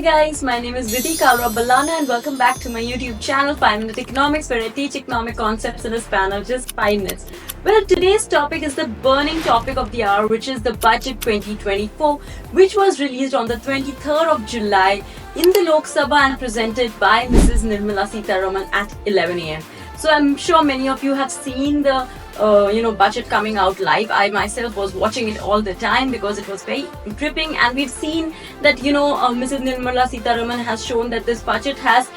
guys, my name is Vidhi Kalra Balana and welcome back to my YouTube channel 5 Minute Economics, where I teach economic concepts in a span of just 5 minutes. Well, today's topic is the burning topic of the hour, which is the Budget 2024, which was released on the 23rd of July in the Lok Sabha and presented by Mrs. Nirmala Sitharaman at 11 a.m. So I'm sure many of you have seen the budget coming out live. I myself was watching it all the time because it was very gripping, and we've seen that Mrs. Nirmala Sitharaman has shown that this budget has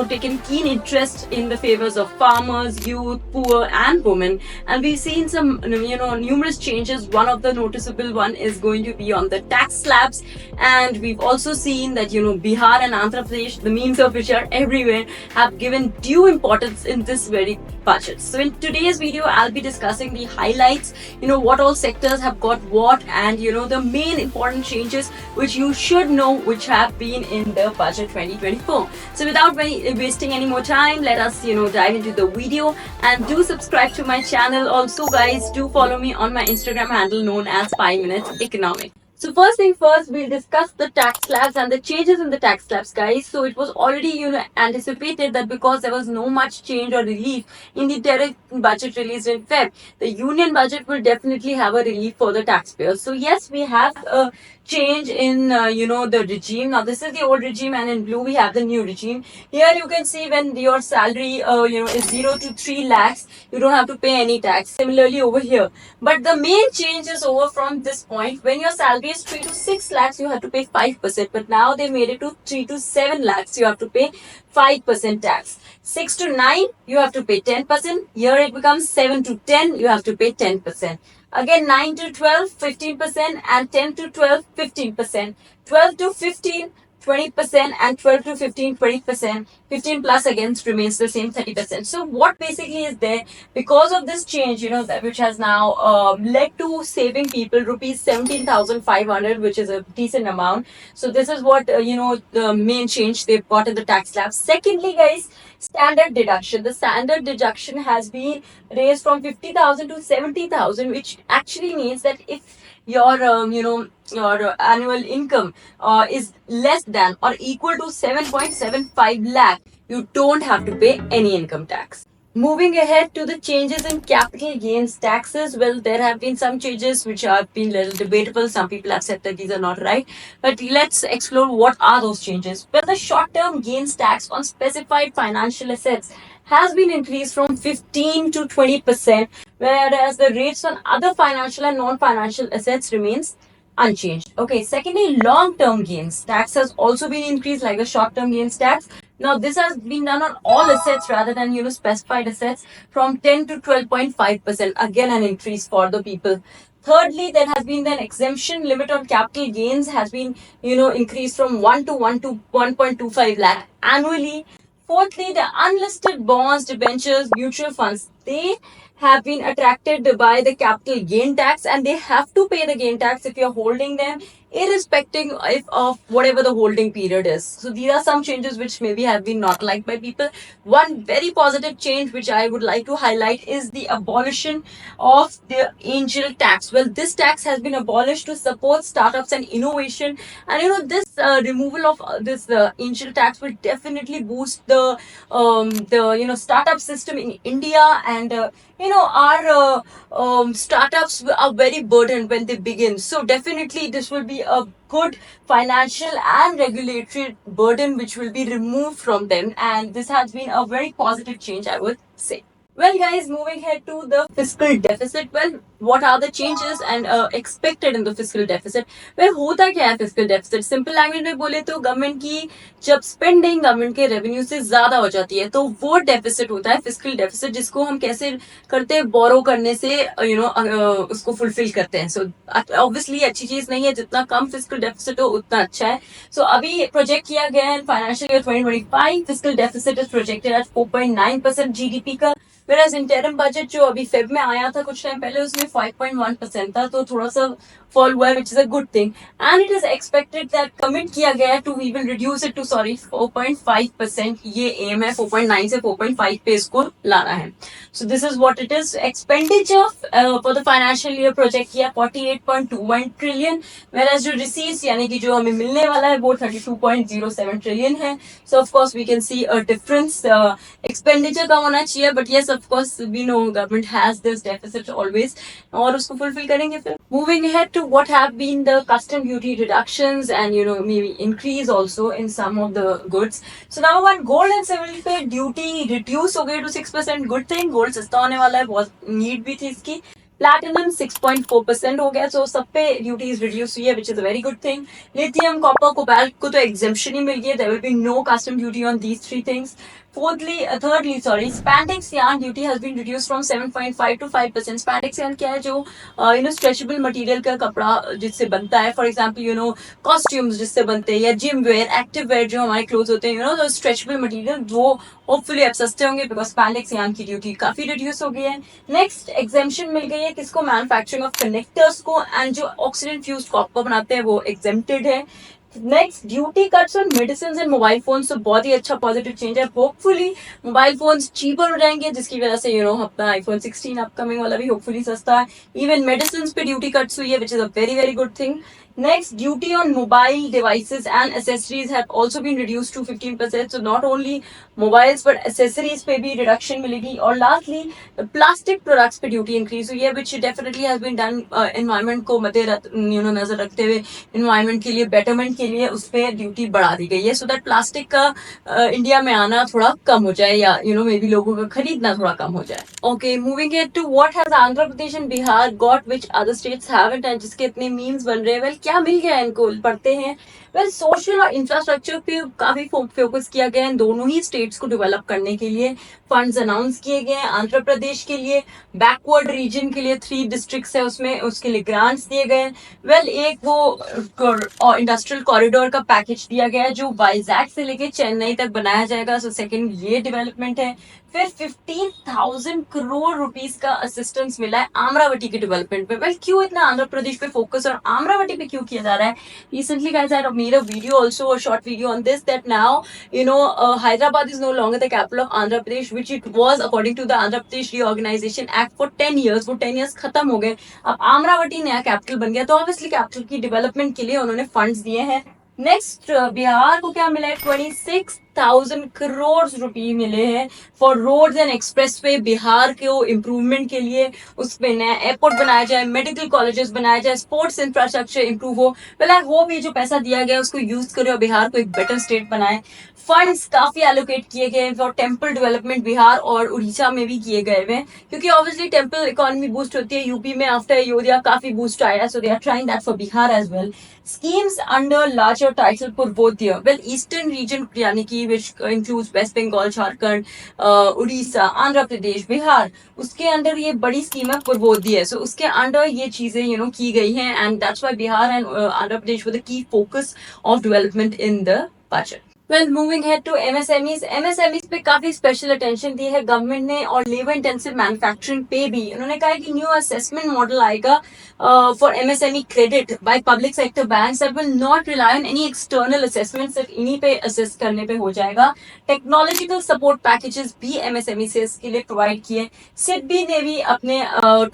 taken keen interest in the favors of farmers, youth, poor and women, and we've seen some numerous changes. One of the noticeable one is going to be on the tax slabs, and we've also seen that Bihar and Andhra Pradesh, the memes of which are everywhere, have given due importance in this very budget. So in today's video I'll be discussing the highlights, what all sectors have got what, and the main important changes which you should know which have been in the budget 2024. So without wasting any more time, let us dive into the video, and do subscribe to my channel. Also guys, do follow me on my Instagram handle known as 5 Minutes Economics. So first thing first, we'll discuss the tax slabs and the changes in the tax slabs, guys. So it was already anticipated that because there was no much change or relief in the direct budget released in Feb, the union budget will definitely have a relief for the taxpayers. So yes, we have a change in the regime. Now this is the old regime, and in blue we have the new regime. Here you can see when your salary is 0 to 3 lakhs, you don't have to pay any tax. Similarly over here, but the main change is over from this point. When your salary is 3 to 6 lakhs, you have to pay 5%, but now they made it to 3 to 7 lakhs, you have to pay 5% tax. 6 to 9, you have to pay 10%. Here it becomes 7 to 10, you have to pay 10%. Again 9 to 12, 15%, and 10 to 12, 15%. 12 to 15, 20%, and 12 to 15, 20%. 15 plus again remains the same, 30%. So what basically is there because of this change, which has now led to saving people rupees 17,500, which is a decent amount. So this is what the main change they've got in the tax slab. Secondly, guys, standard deduction. The standard deduction has been raised from 50,000 to 70,000, which actually means that if your your annual income is less than or equal to 7.75 lakh, you don't have to pay any income tax. Moving ahead to the changes in capital gains taxes, well, there have been some changes which have been a little debatable. Some people have said that these are not right, but let's explore what are those changes. Well, the short-term gains tax on specified financial assets has been increased from 15 to 20%, whereas the rates on other financial and non-financial assets remains unchanged. Okay, secondly, long-term gains tax has also been increased like the short-term gains tax. Now this has been done on all assets rather than specified assets, from 10 to 12.5%. Again, an increase for the people. Thirdly, there has been an exemption limit on capital gains has been increased from 1 to 1.25 lakh annually. Fourthly, the unlisted bonds, debentures, mutual funds, they have been attracted by the capital gain tax, and they have to pay the gain tax if you're holding them, irrespective of whatever the holding period is. So these are some changes which maybe have been not liked by people. One very positive change which I would like to highlight is the abolition of the angel tax. Well, this tax has been abolished to support startups and innovation, and this removal of this angel tax will definitely boost the startup system in India, and our startups are very burdened when they begin. So definitely this will be a good financial and regulatory burden which will be removed from them, and this has been a very positive change, I would say. Well guys, moving ahead to the fiscal deficit. Well, what are the changes and expected in the fiscal deficit? Well, होता क्या है fiscal deficit? Simple language में बोले तो government की जब spending government के revenue से ज्यादा हो जाती है, तो वो डेफिसिट होता है फिस्कल डेफिसिट, जिसको हम कैसे करते हैं, बोरो करने से उसको फुलफिल करते हैं. सो ऑब्वियसली अच्छी चीज नहीं है, जितना कम फिस्कल डेफिसिट हो उतना अच्छा है. सो अभी प्रोजेक्ट किया गया है financial year 2025, fiscal deficit is projected at 4.9% GDP का. Whereas interim budget जो अभी फेब में आया था कुछ टाइम पहले उसमें 5.1% था, तो थोड़ा सा फॉल हुआ है, which is a good thing. And it is expected that commit किया गया है to even reduce it to 4.5%. ये aim है 4.9 से 4.5 पे इसको लाना है. So this is what it is. Expenditure for the financial year project किया 48.21 trillion, whereas जो receipts यानी कि जो हमें मिलने वाला है वो 32.07 trillion है. So of course we can see a difference. Expenditure कम होना चाहिए, but yes of course we know government has this deficit always, और उसको fulfill करेंगे फिर. Moving ahead to what have been the custom duty reductions and maybe increase also in some of the goods. So number one, gold and silver पे duty reduce हो गई to 6%. Good thing, gold सस्ता होने वाला है, बहुत need भी थी इसकी. Platinum 6.4% हो गया, so सब पे duties reduce हुई है, which is a very good thing. Lithium, copper, cobalt को तो exemption ही मिल गई है, there will be no custom duty on these three things. Thirdly, spandex yarn duty has been reduced from 7.5 to 5%. Spandex yarn क्या है, जो stretchable material का कपड़ा जिससे बनता है, for example costumes जिससे बनते हैं, या जिम वेयर, एक्टिव वेयर जो हमारे क्लोथ होते हैं, तो stretchable material वो होपफुली अब सस्ते होंगे, बिकॉज स्पैंडेक्स yarn की ड्यूटी काफी रिड्यूस हो गई है. नेक्स्ट एग्जेम्पशन मिल गई है किसको, मैन्युफैक्चरिंग ऑफ कनेक्टर्स को, एंड जो ऑक्सीजन फ्यूज कॉपर बनाते हैं वो एग्जेम्प्टेड है. Next, duty cuts on medicine and mobile phone, तो बहुत ही अच्छा पॉजिटिव चेंज है. होपफुली मोबाइल फोन्स चीपर हो जाएंगे, जिसकी वजह से अपना आईफोन 16 अपकमिंग वाला भी होपफुली सस्ता है. इवन मेडिसिन पे ड्यूटी कट्स हुई है, which is a very very good thing. Next, duty on mobile devices and accessories have also been reduced to 15%. So not only mobiles but accessories पे भी reduction मिलेगी. और lastly, plastic products पे duty increase हुई है, which definitely has been done environment को नजर रखते हुए, environment के लिए betterment के लिए उस पे duty बढ़ा दी गई है, so that plastic का इंडिया में आना थोड़ा कम हो जाए, या maybe लोगों का खरीदना थोड़ा कम हो जाए. Okay, moving it to what has Andhra Pradesh and Bihar got which other states haven't, and जिसके इतने memes बन रहे हैं. Well, क्या मिल गया इनको, पढ़ते हैं. वेल, सोशल और इंफ्रास्ट्रक्चर पे काफी फोकस किया गया है दोनों ही स्टेट्स को डेवलप करने के लिए. फंड्स अनाउंस किए गए हैं. आंध्र प्रदेश के लिए बैकवर्ड रीजन के लिए 3 डिस्ट्रिक्ट्स है, उसमें उसके लिए ग्रांट्स दिए गए हैं. वेल, एक वो इंडस्ट्रियल कॉरिडोर का पैकेज दिया गया है जो वाइजैक से लेके चेन्नई तक बनाया जाएगा. सो सेकंड ये डेवलपमेंट है. फिर 15,000 करोड़ रुपीस का असिस्टेंस मिला है अमरावती के डेवलपमेंट पे. वेल, क्यों इतना आंध्र प्रदेश पे फोकस और अमरावती पे क्यों किया जा रहा है? Recently guys I made a video, also a short video on this, that now Hyderabad is no longer the capital of Andhra Pradesh, which it was according to the Andhra Pradesh Reorganization Act for 10 years. वो 10 years खत्म हो गए, अब अमरावती नया capital बन गया, तो obviously capital की डेवलपमेंट के लिए उन्होंने फंड्स दिए हैं. नेक्स्ट, बिहार को क्या मिला है? 26,000 करोड़ रुपए मिले हैं for roads and expressway. Bihar को इम्प्रूवमेंट के लिए उसमें नया एयरपोर्ट बनाया जाए, मेडिकल कॉलेजेस बनाया जाए, स्पोर्ट्स इंफ्रास्ट्रक्चर इंप्रूव हो. वेल, आई होप ये जो पैसा दिया गया उसको यूज करे और बिहार को एक बेटर स्टेट बनाए. फंड्स काफी एलोकेट किए गए फॉर टेम्पल डेवलपमेंट बिहार और उड़ीसा में भी किए गए हैं, क्योंकि ऑब्वियसली टेम्पल इकोनॉमी बूस्ट होती है. यूपी में आफ्टर अयोध्या काफी बूस्ट आया, so they are trying that for Bihar as well. Schemes under larger title पूर्वोत्तर. Well, eastern region यानी कि which includes West Bengal, Jharkhand, Orissa, Andhra Pradesh, Bihar, उसके अंडर ये बड़ी स्कीम है पूर्वोत्तर. सो उसके अंडर ये चीजें की गई हैं, and that's why Bihar and Andhra Pradesh were the key focus of development in the budget. Well, moving ahead to MSMEs. MSMEs पे काफी स्पेशल अटेंशन दी है गवर्नमेंट ने, और लेबर इंटेंसिव मैन्युफैक्चरिंग पे भी उन्होंने कहा है कि न्यू असेसमेंट मॉडल आएगा for MSME credit by public sector banks that will not rely on any external assessment, सिर्फ इन्हीं पे असेस करने पे हो जाएगा. टेक्नोलॉजिकल सपोर्ट पैकेजेस भी एमएसएमई से इसके लिए प्रोवाइड किए. सिडबी ने भी अपने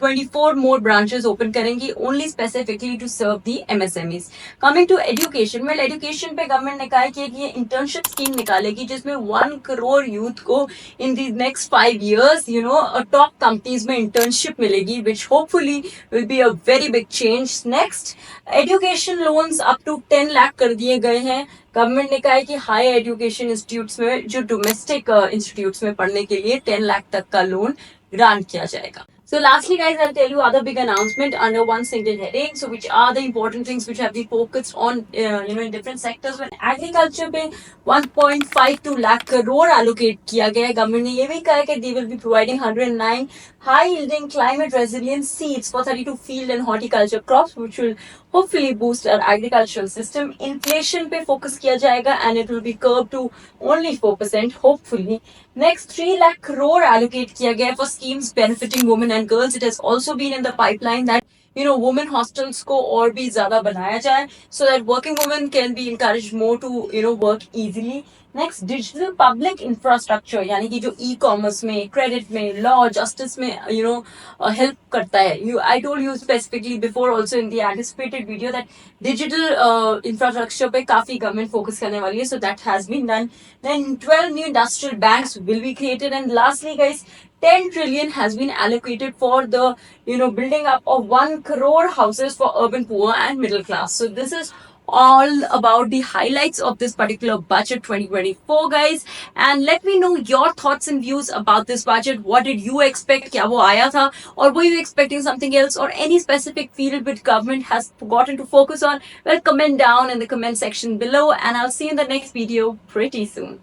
24 मोर ब्रांचेस ओपन करेंगी only specifically to serve the MSMEs. Coming to education. Well, education पे गवर्नमेंट ने कहा है कि ये इंटर्नशिप स्कीम निकालेगी जिसमें 1 करोड़ यूथ को in the next 5 years top companies में इंटर्नशिप मिलेगी, which hopefully will be a very big change. Next, education loans up to 10 lakh कर दिए गए हैं. गवर्नमेंट ने कहा है कि हायर एजुकेशन इंस्टीट्यूट्स में, जो डोमेस्टिक इंस्टीट्यूट्स में पढ़ने के लिए 10 लाख तक का लोन ग्रांट किया जाएगा. So lastly guys, I'll tell you other big announcement under one single heading. So which are the important things which have been focused on in different sectors. When agriculture पे 1.52 lakh crore allocate किया गया है. Government ने ये भी कहा है कि they will be providing 109 high yielding climate resilient seeds for 32 field and horticulture crops, which will hopefully boost our agricultural system. Inflation पे focus किया जाएगा and it will be curbed to only 4% hopefully. Next 3 lakh crore allocate किया गया for schemes benefiting women and girls. It has also been in the pipeline that women hostels को और भी ज़्यादा बनाया जाए so that working women can be encouraged more to work easily. Next digital public infrastructure यानी कि जो e commerce में क्रेडिट में लॉ जस्टिस में हेल्प करता है I told you specifically before also in the anticipated video that digital infrastructure पे काफी गवर्नमेंट फोकस करने वाली है so that has been done then 12 new industrial banks will be created and lastly guys 10 trillion has been allocated for the building up of 1 crore houses for urban poor and middle class. So this is all about the highlights of this particular budget 2024 guys, and let me know your thoughts and views about this budget. What did you expect? Kya wo aaya tha? Or were you expecting something else or any specific field which government has gotten to focus on? Well, comment down in the comment section below and I'll see you in the next video pretty soon.